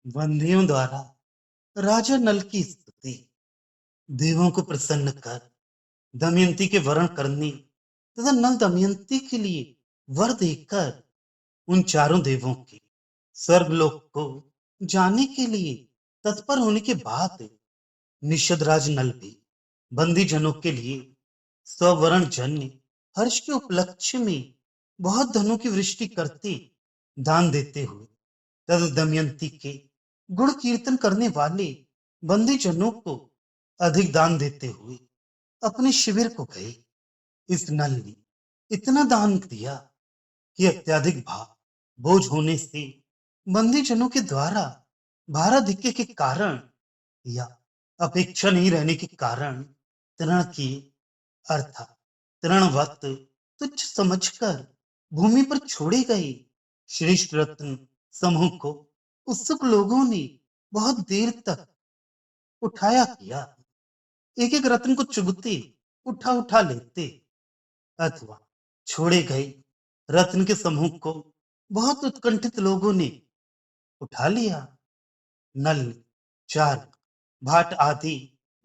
बंदियों द्वारा राजा नल की स्तुति। देवों को प्रसन्न कर दमयंती के वरण करने तथा नल दमयंती के लिए वर देकर उन चारों देवों के स्वर्गलोक को जाने के लिए तत्पर होने के बाद निषद राज नल भी बंदी जनों के लिए स्ववरण जन्य हर्ष के उपलक्ष्य में बहुत धनों की वृष्टि करते दान देते हुए तद दमयंती के गुण कीर्तन करने वाले बंदी जनों को अधिक दान देते हुए अपने शिविर को गए। इस नल ने इतना दान दिया कि अत्यधिक भार बोझ होने से बंदी जनों के द्वारा भाराधिक्य के कारण या अपेक्षा नहीं रहने के कारण तृण किए अर्थात तृणवत तुच्छ समझकर भूमि पर छोड़े गए श्रेष्ठ रत्न समूह को उत्सुक लोगों ने बहुत देर तक उठाया किया। एक एक रत्न को चुगते उठा उठा लेते अथवा छोड़े गए रत्न के समूह को बहुत उत्कंठित लोगों ने उठा लिया। नल ने चार भाट आदि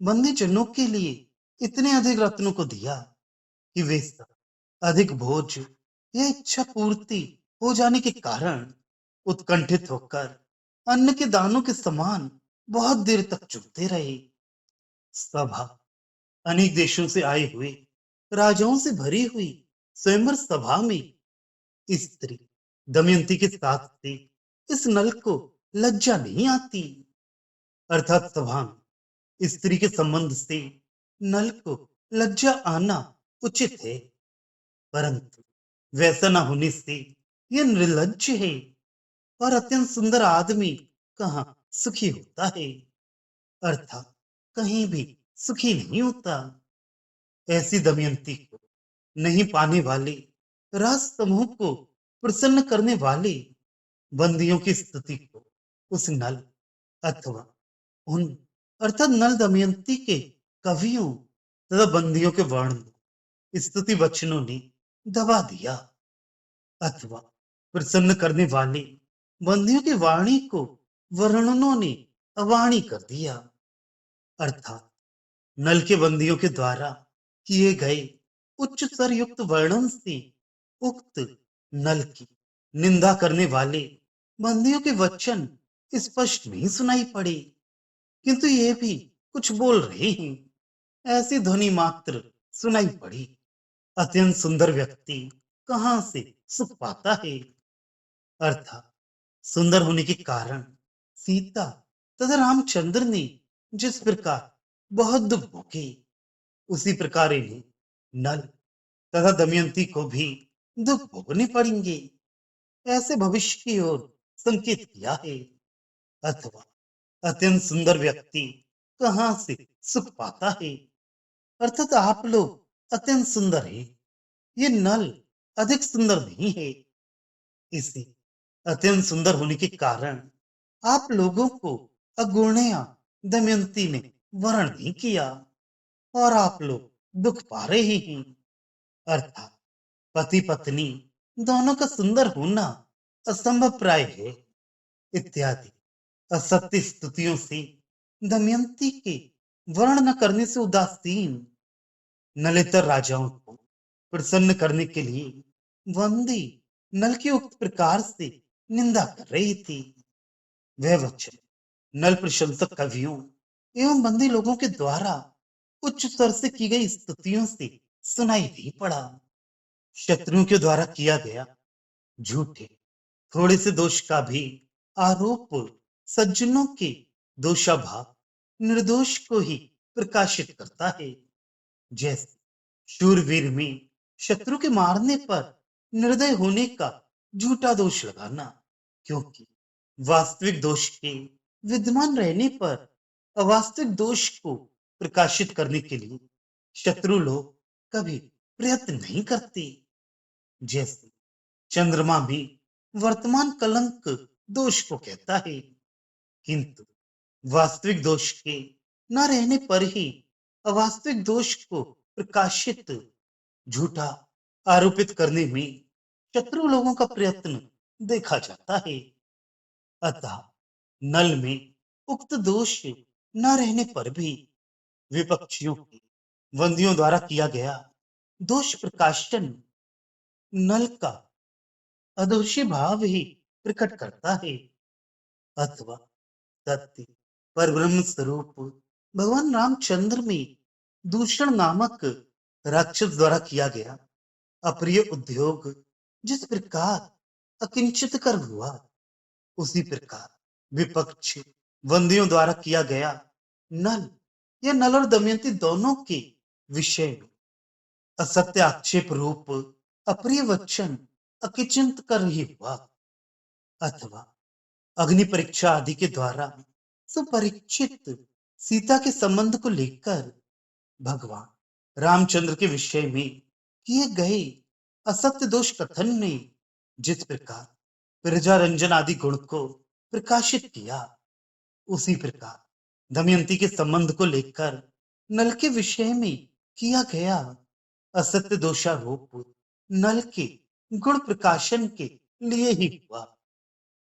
बंदी जनों के लिए इतने अधिक रत्नों को दिया कि वे सब अधिक भोज या इच्छा पूर्ति हो जाने के कारण उत्कंठित होकर अन्न के दानों के समान बहुत देर तक चुगते रहे। सभा अनेक देशों से आए हुए राजाओं से भरी हुई स्वयंवर सभा में स्त्री दमयंती के साथ से इस नल को लज्जा नहीं आती। अर्थात सभा में स्त्री के संबंध से नल को लज्जा आना उचित है, परंतु वैसा न होने से यह निर्लज्ज है। और अत्यंत सुंदर आदमी कहाँ सुखी होता है, अर्थात कहीं भी सुखी नहीं होता। ऐसी दमयंती को नहीं पाने वाले राज समूह को प्रसन्न करने वाले बंदियों की स्तुति को उस नल अथवा उन अर्थात नल दमयंती के कवियों तथा बंदियों के वर्ण स्तुति वचनों ने दबा दिया अथवा प्रसन्न करने वाले बंदियों की वाणी को वर्णनों ने अवाणी कर दिया। अर्थात नल के बंदियों के द्वारा किए गए उच्च स्वर युक्त वर्णन से उक्त नल की निंदा करने वाले बंदियों के वचन स्पष्ट नहीं सुनाई पड़े, किंतु ये भी कुछ बोल रहे हैं ऐसी ध्वनि मात्र सुनाई पड़ी। अत्यंत सुंदर व्यक्ति कहां से सुख पाता है, अर्थात सुंदर होने के कारण सीता तथा रामचंद्र ने जिस प्रकार बहुत दुख भोगे उसी प्रकार इन्हें नल तथा दमयंती को भी दुख भोगने पड़ेंगे ऐसे भविष्य की ओर संकेत किया है। अथवा अत्यंत सुंदर व्यक्ति कहां से सुख पाता है, अर्थात आप लोग अत्यंत सुंदर है, ये नल अधिक सुंदर नहीं है। इसी अत्यंत सुंदर होने के कारण आप लोगों को अगुणया दमयंती ने वरण नहीं किया और आप लोग दुख पा रहे हैं। अर्थात पति पत्नी दोनों का सुंदर होना असंभव प्राय है इत्यादि असत्य स्तुतियों से दमयंती के वर्ण न करने से उदासीन नलेतर राजाओं को प्रसन्न करने के लिए वंदी नल की उक्त प्रकार से निंदा कर रही थी। वह वचन नल प्रशंसक कवियों एवं बंदी लोगों के द्वारा उच्च स्वर से की गई स्तुतियों से सुनाई नहीं पड़ा। शत्रुओं के द्वारा किया गया झूठे थोड़े से दोष का भी आरोप सज्जनों के दोषाभाव निर्दोष को ही प्रकाशित करता है। जैसे शूरवीर में शत्रु के मारने पर निर्दय होने का झूठा दोष लगाना, क्योंकि वास्तविक दोष के विद्यमान रहने पर अवास्तविक दोष को प्रकाशित करने के लिए शत्रु लोग कभी प्रयत्न नहीं करते। जैसे चंद्रमा भी वर्तमान कलंक दोष को कहता है, किंतु वास्तविक दोष के न रहने पर ही अवास्तविक दोष को प्रकाशित झूठा आरोपित करने में शत्रु लोगों का प्रयत्न देखा जाता है। अतः नल में उक्त दोष न रहने पर भी विपक्षियों की बंदियों द्वारा किया गया दोष प्रकाशन नल का अदोषी भाव ही प्रकट करता है। अथवा सत्य पर ब्रह्म स्वरूप भगवान रामचंद्र में दूषण नामक राक्षस द्वारा किया गया अप्रिय उद्योग जिस प्रकार अकिंचित कर हुआ, उसी प्रकार विपक्ष बंदियों द्वारा किया गया नल या नल और दमयंती दोनों के विषय में असत्य आक्षेप रूप अप्रिय वचन अकिंचित कर ही हुआ। अथवा अग्नि परीक्षा आदि के द्वारा सुपरीक्षित सीता के संबंध को लेकर भगवान रामचंद्र के विषय में किए गए असत्य दोष कथन ने जिस प्रकार प्रजा रंजन आदि गुण को प्रकाशित किया, उसी प्रकार दमयंती के संबंध को लेकर नल के विषय में किया गया असत्य दोषारोप नल के गुण प्रकाशन के लिए ही हुआ।